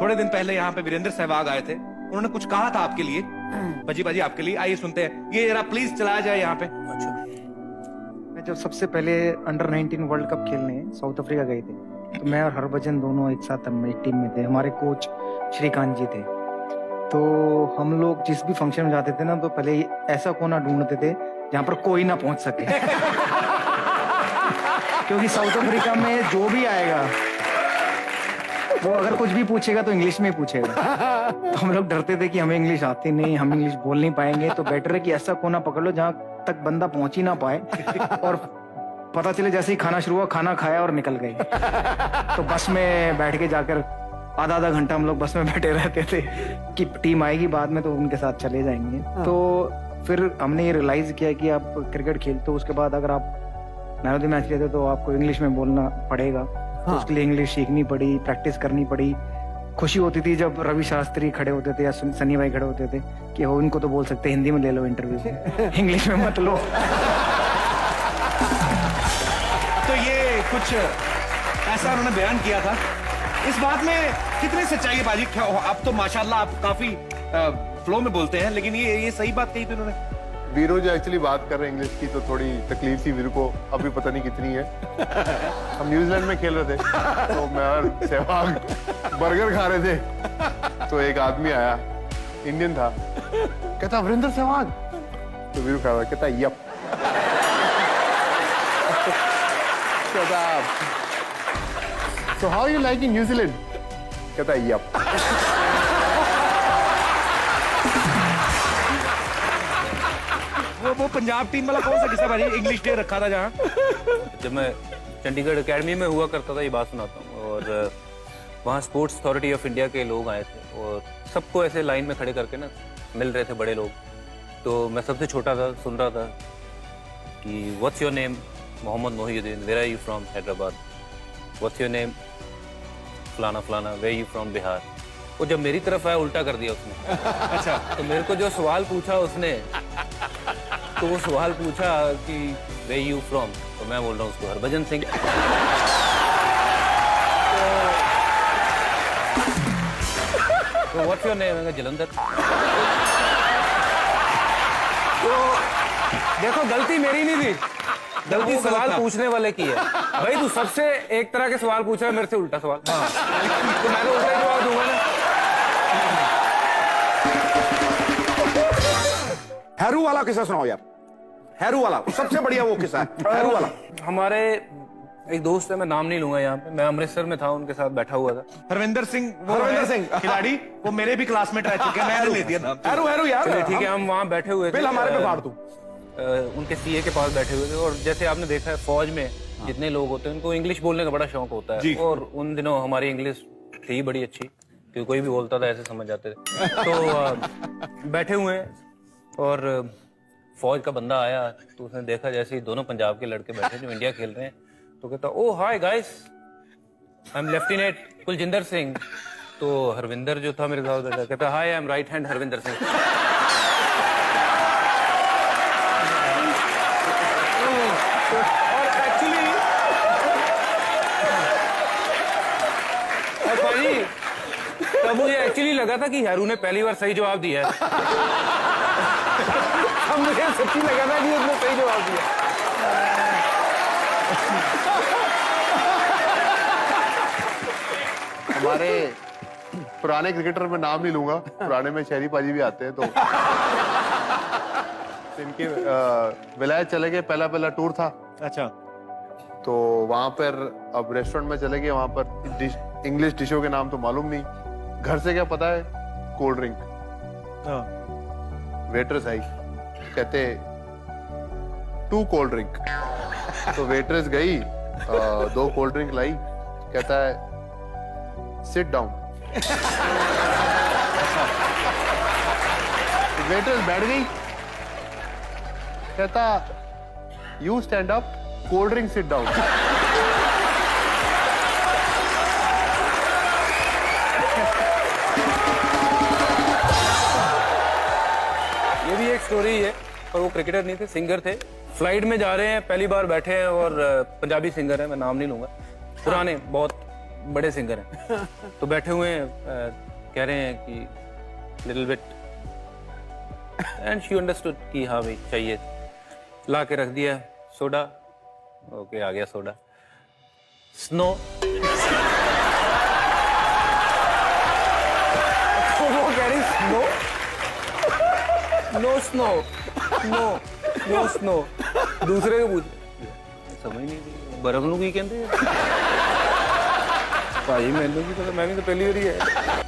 थोड़े दिन पहले यहाँ पे वीरेंद्र सहवाग आए थे, उन्होंने कुछ कहा था आपके लिए, भजी बाजी आपके लिए। आइए सुनते हैं, ये जरा प्लीज चलाया जाए यहाँ पे। मैं जब सबसे पहले अंडर 19 वर्ल्ड कप खेलने साउथ अफ्रीका गए थे, तो मैं और हरभजन दोनों एक साथ एक टीम में थे। हमारे कोच श्रीकांत जी थे। तो हम लोग जिस भी फंक्शन में जाते थे ना, तो पहले ऐसा कोना ढूंढते थे जहाँ पर कोई ना पहुंच सके। क्योंकि साउथ अफ्रीका में जो भी आएगा वो अगर कुछ भी पूछेगा तो इंग्लिश में ही पूछेगा। तो हम लोग डरते थे कि हमें इंग्लिश आती नहीं, हम इंग्लिश बोल नहीं पाएंगे, तो बेटर है कि ऐसा कोना पकड़ लो जहाँ तक बंदा पहुंच ही ना पाए, और पता चले जैसे ही खाना शुरू हुआ, खाना खाया और निकल गए। तो बस में बैठ के जाकर आधा घंटा हम लोग बस में बैठे रहते थे कि टीम आएगी बाद में तो उनके साथ चले जाएंगे। तो फिर हमने ये रियलाइज किया कि आप क्रिकेट खेलते हो, उसके बाद अगर आप मैन ऑफ द मैच लेते तो आपको इंग्लिश में बोलना पड़ेगा। तो उसके लिए इंग्लिश सीखनी पड़ी, प्रैक्टिस करनी पड़ी। खुशी होती थी जब रवि शास्त्री खड़े होते थे या सनी भाई खड़े होते थे कि हो इनको तो बोल सकते, हिंदी में ले लो इंटरव्यू, इंग्लिश में मत लो। तो ये कुछ ऐसा उन्होंने बयान किया था। इस बात में कितनी सच्चाई है बाजी? आप तो माशाल्लाह आप काफी फ्लो में बोलते हैं, लेकिन ये सही बात कही थी उन्होंने। वीरू जो एक्चुअली बात कर रहे हैं इंग्लिश की, तो थोड़ी तकलीफ थी वीरू को, अभी पता नहीं कितनी है। हम न्यूजीलैंड में खेल रहे थे, तो मैं और सहवाग बर्गर खा रहे थे, तो एक आदमी आया, इंडियन था, कहता वीरेंद्र सहवाग, तो वीरू खा रहा, कहता यप। कहता so how you like in New Zealand? कहता यप। वो पंजाब टीम वाला कौन सा किस्सा भाई? इंग्लिश डे रखा था जहाँ। जब मैं चंडीगढ़ एकेडमी में हुआ करता था, ये बात सुनाता हूँ, और वहाँ स्पोर्ट्स अथॉरिटी ऑफ इंडिया के लोग आए थे और सबको ऐसे लाइन में खड़े करके ना मिल रहे थे बड़े लोग। तो मैं सबसे छोटा था, सुन रहा था कि what's your name? Mohammed Mohiuddin. Where are you from? Hyderabad. What's your name? फलाना फलाना। Where you from? बिहार। वो जब मेरी तरफ आया उल्टा कर दिया उसने। अच्छा। तो मेरे को जो सवाल पूछा उसने, तो वो सवाल पूछा कि वेयर यू फ्रॉम, तो मैं बोल रहा हूँ उसको हरभजन सिंह। तो व्हाट्स योर नेम? जलंधर। तो देखो गलती मेरी नहीं थी, गलती सवाल पूछने वाले की है। भाई तू सबसे एक तरह के सवाल पूछ रहा है, मेरे से उल्टा सवाल। हाँ। तो मैं तो उल्टा ही जवाब दूंगा ना। हैरू वाला किस्सा सुनाओ यार। हैरू वाला सबसे बढ़िया वो किस्सा है, हैरू वाला। हमारे एक दोस्त है, मैं नाम नहीं लूंगा यहाँ पे, मैं अमृतसर में था, उनके साथ बैठा हुआ था। हरविंदर सिंह खिलाड़ी, वो मेरे भी क्लासमेट रह चुके हैं, मैंने ले दिया नाम। हैरू यार। ठीक है, हम वहाँ बैठे हुए थे, हमारे पे फाड़ तू। उनके सीए के पास बैठे हुए थे, और जैसे आपने देखा है फौज में जितने लोग होते हैं उनको इंग्लिश बोलने का बड़ा शौक होता है, और उन दिनों हमारी इंग्लिश थी बड़ी अच्छी, क्योंकि कोई भी बोलता था ऐसे समझ जाते थे। तो बैठे हुए हैं और फौज का बंदा आया, तो उसने देखा जैसे ही दोनों पंजाब के लड़के बैठे जो इंडिया खेल रहे हैं, तो कहता oh hi guys, I am lieutenant Kuljinder Singh. तो हरविंदर जो था मेरे साथ कहता hi I am right hand Harvinder Singh. और एक्चुअली तब मुझे एक्चुअली लगा था कि हैरू ने पहली बार सही जवाब दिया है। अब मुझे सच्ची लगा था कि उसने सही जवाब दिया। हमारे पुराने क्रिकेटर में नाम नहीं लूंगा, पुराने में शहरी पाजी भी आते हैं, तो इनके विलायत चले गए, पहला टूर था। अच्छा। तो वहां पर अब रेस्टोरेंट में चले गए, वहां पर इंग्लिश डिशों के नाम तो मालूम नहीं, घर से क्या पता है, कोल्ड ड्रिंक। वेटरेस आई, कहते 2 कोल्ड ड्रिंक। तो वेटरेस गई, 2 कोल्ड ड्रिंक लाई, कहता है सिट डाउन। वेटरेस बैठ गई, कहता you stand up, cold drink sit down. ये भी एक स्टोरी है, पर वो क्रिकेटर नहीं थे, सिंगर थे। फ्लाइट में जा रहे हैं, पहली बार बैठे हैं, और पंजाबी सिंगर है, मैं नाम नहीं लूंगा, पुराने बहुत बड़े सिंगर हैं तो बैठे हुए हैं कह रहे हैं कि little bit and she understood कि हाँ भाई चाहिए ला के रख दिया सोडा ओके आ गया सोडा स्नो तो वो कह रही snow no snow no no snow दूसरे को पूछ समझ नहीं बर्फ ਨੂੰ ਕੀ ਕਹਿੰਦੇ ਆ ਭਾਜੀ ਮੈਨੂੰ ਕੀ ਪਤਾ ਮੈਂ ਵੀ ਤਾਂ ਪਹਿਲੀ ਵਾਰੀ ਹੈ